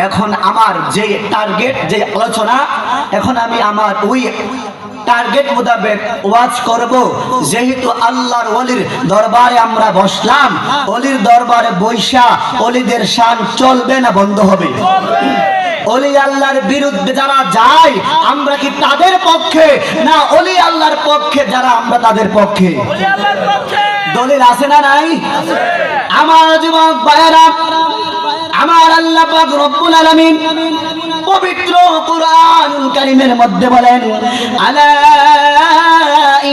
এখন আমার যে টার্গেট, যে আলোচনা, এখন আমি আমার ওই টার্গেট মোতাবেক ওয়াজ করব। যেহেতু আল্লাহর ওলির দরবারে আমরা বসলাম, ওলির দরবারে বৈশা ওলিদের শান চলবে না বন্ধ হবে? ওলি আল্লাহর বিরুদ্ধে যারা যায় আমরা কি তাদের পক্ষে, না ওলি আল্লাহর পক্ষে যারা আমরা তাদের পক্ষে? দলিল আছে না নাই? আমার যুবক ভাইয়েরা, আমার আল্লাহ পাক রব্বুল আলামিন পবিত্র কুরআনুল কারীমের মধ্যে বলেন, আলা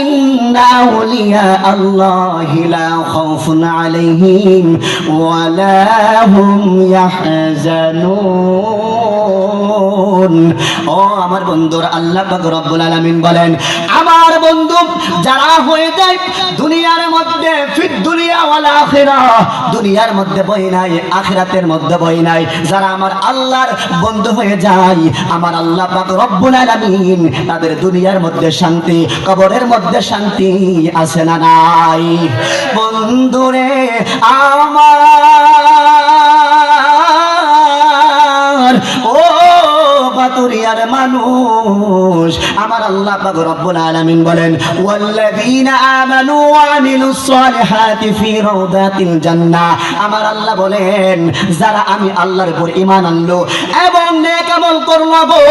ইন্না আউলিয়া আল্লাহি লা খাউফুন আলাইহিম ওয়া লা হুম ইয়াহজানুন। ও আমার বন্ধুরা, আল্লাহ পাক রব্বুল আলামিন বলেন, আমার বন্ধু যারা হয়ে যায় দুনিয়ার মধ্যে, ফিদ দুনিয়া ওয়াল আখিরাহ, দুনিয়ার মধ্যে বই নাই, আখিরাতের মধ্যে বই নাই, যারা আমার আল্লাহর বন্ধু হয়ে যায়, আমার আল্লাহ পাক রব্বুল আলামিন তাদের দুনিয়ার মধ্যে শান্তি, কবরের মধ্যে শান্তি আছে না নাই? বন্ধুরে আমার, ও বাতুরিয়ার মানুষ, আমার আল্লাহ পাক রব্বুল আলামিন বলেন, ওয়াল্লাযীনা আমানু ওয়া আমিলুস সালিহাতি ফি রাউদাতিল জান্নাহ। আমার আল্লাহ বলেন, যারা আমি আল্লাহর উপর ঈমান আনলো এবং নেক আমল করলো গো,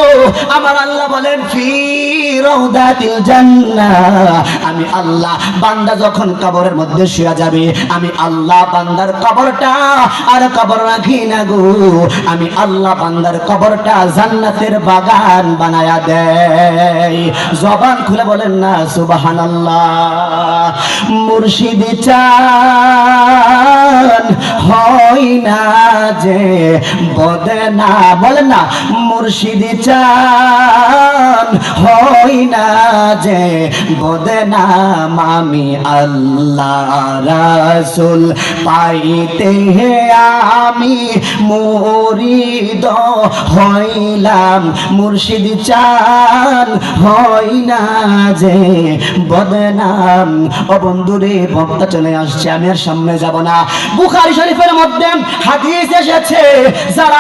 আমার আল্লাহ বলেন ফি রাউদাতিল জান্নাহ, আমি আল্লাহ বান্দা যখন কবরের মধ্যে শুয়ে যাবে, আমি আল্লাহ বান্দার কবরটা আর কবর রাখি না গো, আমি আল্লাহ বান্দার কবরটা জান্নাতের বাগান বানায়া দেয়। জবান খুলে বলেন না সুবহানাল্লাহ। মুর্শিদ চান হয় না যে বদনা, বলেন না, মুর্শিদ চান হয় না যে বদনাম, আমি আল্লাহ রাসূল পাইতে আমি মুরিদ হইলাম, মুর্শিদ চান হয় না যে বদনাম। ও বন্ধুরে, বক্তা চলে আসছে, আমি আর সামনে যাব না। বুখারী শরীফের মধ্যে হাদিস এসেছে, যারা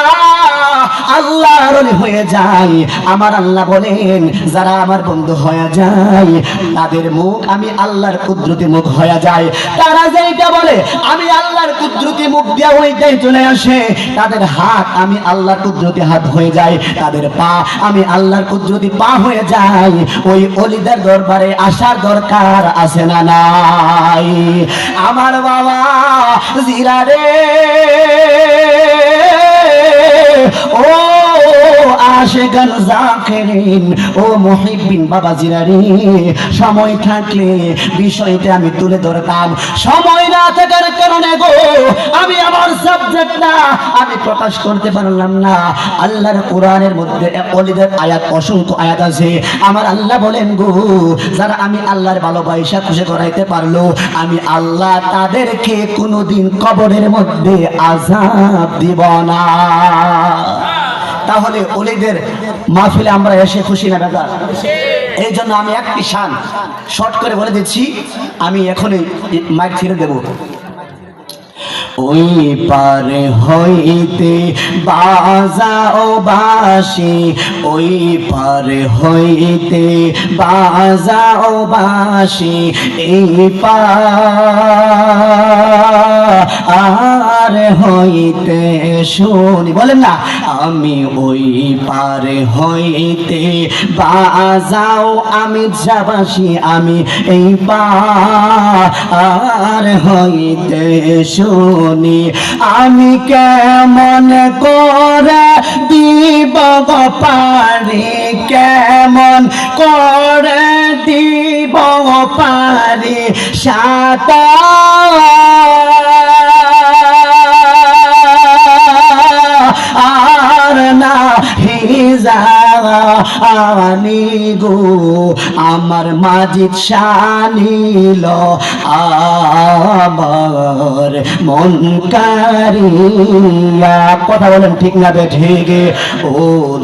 আল্লাহর ওলি হয়ে যায়, আমার আল্লাহ বলেন, যারা আমার বন্ধু হয়ে যায় তাদের মুখ আমি আল্লাহর কুদরতি মুখ হয়ে যায়। তারা যেটা বলে আমি আল্লাহর কুদরতি মুখ দিয়া ওইটাই চলে আসে। তাদের হাত আমি আল্লাহর কুদরতি হাত হয়ে যায়, তাদের পা আমি আল্লাহর কুদরতি পা হয়ে যায়। ওই ওলিদের দরবারে আসার দরকার আছে না নাই? আমার বাবা জিরারে, ও আশিকান জাকিরিন, ও মুহিব্বিন বাবা জিরারে, সময় থাকলে বিষয়টা আমি তুলে ধরতাম, সময় না থাকার কারণে গো আমি আমার সাবজেক্টটা আমি প্রকাশ করতে পারলাম না। আল্লাহর কোরআনের মধ্যে ওলিদের আয়াত, অসংখ্য আয়াত আছে। আমার আল্লাহ বলেন গো, যারা আমি আল্লাহর ভালোবাসা খুশি করাইতে পারলো, আমি আল্লাহ তাদেরকে কোনোদিন কবরের মধ্যে আযাব দিব না। তাহলে ওলিদের মাহফিলে আমরা এসে খুশি না বেজার? এই জন্য আমি একটি শান শর্ট করে বলে দিচ্ছি, আমি এখনই মাইক ছেড়ে দেব। ওই পারে হইতে বাজাও বাঁশি, ওই পারে হইতে বাজাও বাঁশি, এই পার হইতে শুনি, বলেন না, আমি ওই পারে হইতে বাজাও আমি যাবাসি, আমি এই পার হইতে শুনি, আমি কেমন করে দিব পারি, কেমন করে দিব পারি সাঁতার আর না হিজা আনি গো আমার মাজিদ শানিল আমার মন কারিয়া। কথা বলেন ঠিক না বে ঠিক? ও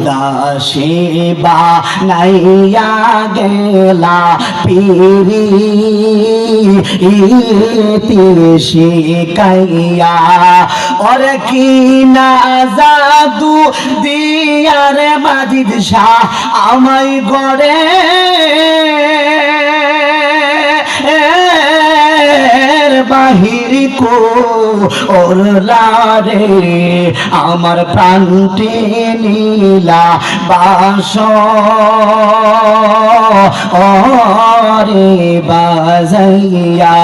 দাসী বা নাইয়া গেলা পিরি শিকাইয়া ওরে কি না জাদু দিয়ারে মাজিদ শাহ আমায় গড়ে বাহির কো ওরলারে আমার প্রান্তে নীলা বাস ওরে বাজাইয়া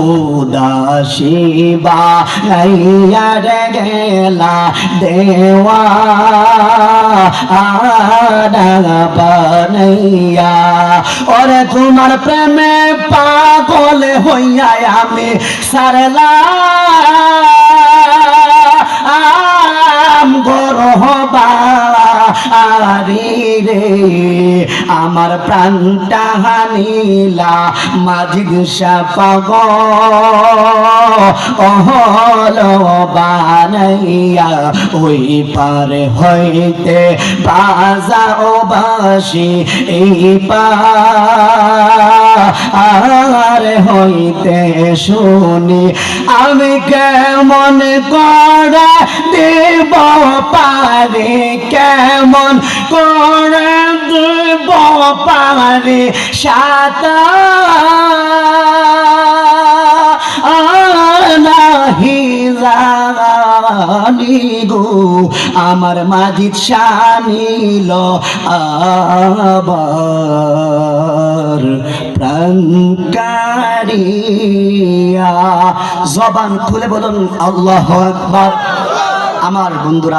উদাসী বানাইয়া রে গেলা দেওয়া বানাইয়া ওরে তোমার প্রেমে পাগল হইয়া আমি সারলাম গরহবা আরে রে আমার প্রাণটা হানিলা মাঝিদ পাগল বানাইয়া ওই পারে হইতে বাজা ও বাসি এই পার হইতে শুনি আমি কেমন করে দেব পারে কেমন করে দেব পারে সাতা নাহি জানি গো আমার মাজিদ শানিল আবার প্রাণ কারিয়া। জবান খুলে বলুন আল্লাহু আকবার। আমার বন্ধুরা